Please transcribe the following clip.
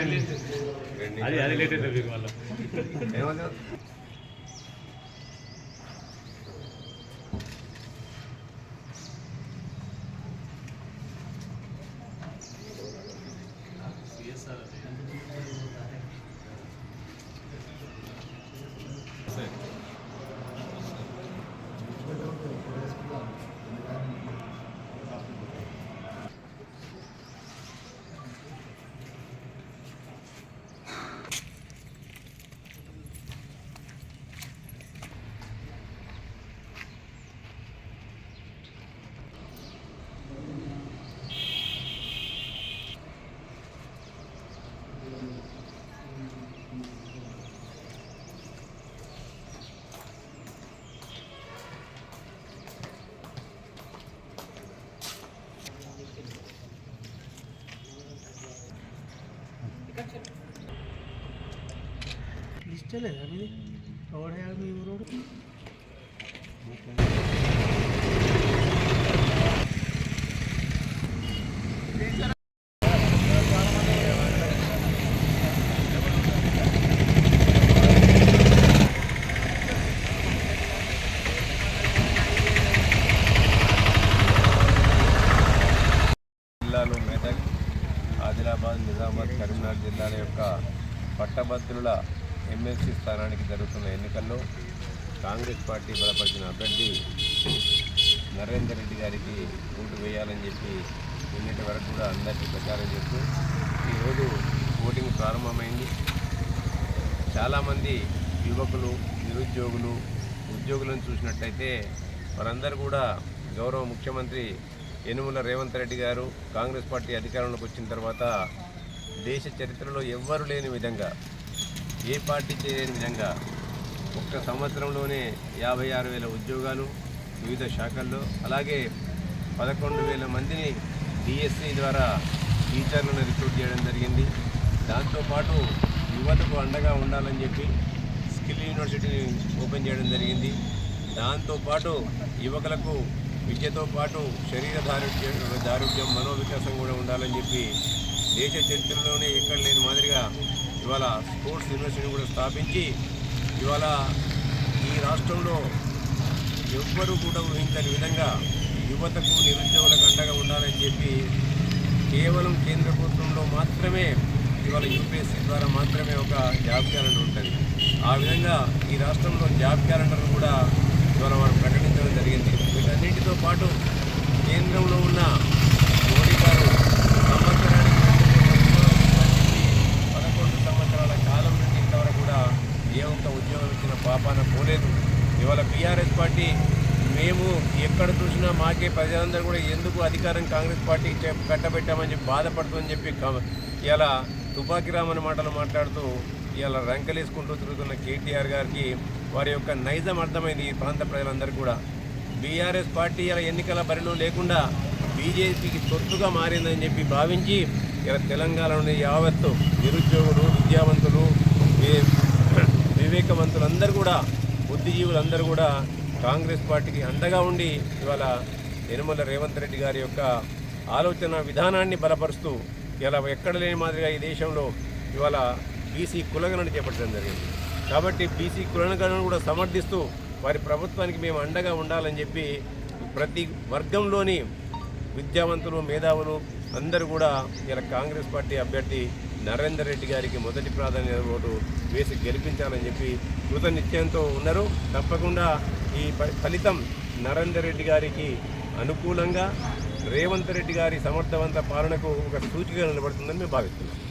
అది లేట్ అవుతుంది మళ్ళీ. लिस्ट चलेगा मेरी रोड है अभी रोड జిల్లాలో మెదక్, ఆదిలాబాద్, నిజామాబాద్, కరీంనగర్ జిల్లాల యొక్క పట్టభద్రుల ఎమ్మెల్సీ స్థానానికి జరుగుతున్న ఎన్నికల్లో కాంగ్రెస్ పార్టీ బలపరిచిన అభ్యర్థి నరేందర్ రెడ్డి గారికి ఓటు వేయాలని చెప్పి నిన్నటి వరకు కూడా అందరికీ ప్రచారం చేస్తూ ఈరోజు ఓటింగ్ ప్రారంభమైంది. చాలామంది యువకులు, నిరుద్యోగులు, ఉద్యోగులను చూసినట్టయితే వారందరూ కూడా గౌరవ ముఖ్యమంత్రి యనుమల రేవంత్ రెడ్డి గారు కాంగ్రెస్ పార్టీ అధికారంలోకి వచ్చిన తర్వాత దేశ చరిత్రలో ఎవ్వరూ లేని విధంగా, ఏ పార్టీ చేయలేని విధంగా ఒక్క సంవత్సరంలోనే 56,000 ఉద్యోగాలు వివిధ శాఖల్లో, అలాగే 11,000 మందిని డిఎస్సి ద్వారా టీచర్లను రిక్రూట్ చేయడం జరిగింది. దాంతోపాటు యువతకు అండగా ఉండాలని చెప్పి స్కిల్ యూనివర్సిటీని ఓపెన్ చేయడం జరిగింది. దాంతోపాటు యువకులకు విద్యతో పాటు శరీర దారుఢ్యం, మనోవికాసం కూడా ఉండాలని చెప్పి దేశ చరిత్రలోనే ఎక్కడ లేని మాదిరిగా ఇవాళ స్పోర్ట్స్ యూనివర్సిటీని కూడా స్థాపించి ఇవాళ ఈ రాష్ట్రంలో ఎవ్వరూ కూడా ఊహించని విధంగా యువతకు, నిరుద్యోగులకు అండగా ఉండాలని చెప్పి కేవలం కేంద్ర ప్రభుత్వంలో మాత్రమే ఇవాళ యూపీఎస్సీ ద్వారా మాత్రమే ఒక జాబ్ క్యాలెండర్ ఉంటుంది. ఆ విధంగా ఈ రాష్ట్రంలో జాబ్ క్యాలెండర్ను కూడా ఇవాళ వారు ప్రకటించడం జరిగింది. వీటన్నిటితో పాటు కేంద్రంలో ఉన్న మోడీ గారు సంవత్సరానికి 11 సంవత్సరాల కాలం నుండి ఇంతవరకు కూడా ఏ ఒక్క ఉద్యోగం ఇచ్చిన పాపాన పోలేదు. ఇవాళ బీఆర్ఎస్ పార్టీ మేము ఎక్కడ చూసినా మాకే ప్రజలందరూ కూడా ఎందుకు అధికారం కాంగ్రెస్ పార్టీకి కట్టబెట్టామని చెప్పి బాధపడుతుందని చెప్పి ఇలా తుపాకీ రామని మాటలు మాట్లాడుతూ ఇలా రంకలేసుకుంటూ తిరుగుతున్న కేటీఆర్ గారికి వారి యొక్క నైజం అర్థమైంది. ఈ ప్రాంత ప్రజలందరూ కూడా బీఆర్ఎస్ పార్టీ ఇలా ఎన్నికల బరిలో లేకుండా బీజేపీకి తొత్తుగా మారిందని చెప్పి భావించి ఇలా తెలంగాణలోని యావత్తు నిరుద్యోగులు, విద్యావంతులు, వివేకవంతులందరూ కూడా, బుద్ధిజీవులందరూ కూడా కాంగ్రెస్ పార్టీకి అండగా ఉండి ఇవాళ యనుమల రేవంత్ రెడ్డి గారి యొక్క ఆలోచన విధానాన్ని బలపరుస్తూ ఇలా ఎక్కడ లేని మాదిరిగా ఈ దేశంలో ఇవాళ బీసీ కులగణన చేపట్టడం జరిగింది. కాబట్టి బీసీ కులగణను కూడా సమర్థిస్తూ వారి ప్రభుత్వానికి మేము అండగా ఉండాలని చెప్పి ప్రతి వర్గంలోని విద్యావంతులు, మేధావులు అందరూ కూడా ఇలా కాంగ్రెస్ పార్టీ అభ్యర్థి నరేందర్ రెడ్డి గారికి మొదటి ప్రాధాన్యత ఓటు వేసి గెలిపించాలని చెప్పి కృత నిశ్చయంతో ఉన్నారు. తప్పకుండా ఈ ఫలితం నరేందర్ రెడ్డి గారికి అనుకూలంగా, రేవంత్ రెడ్డి గారి సమర్థవంత పాలనకు ఒక సూచికగా నిలబడుతుందని మేము భావిస్తున్నాం.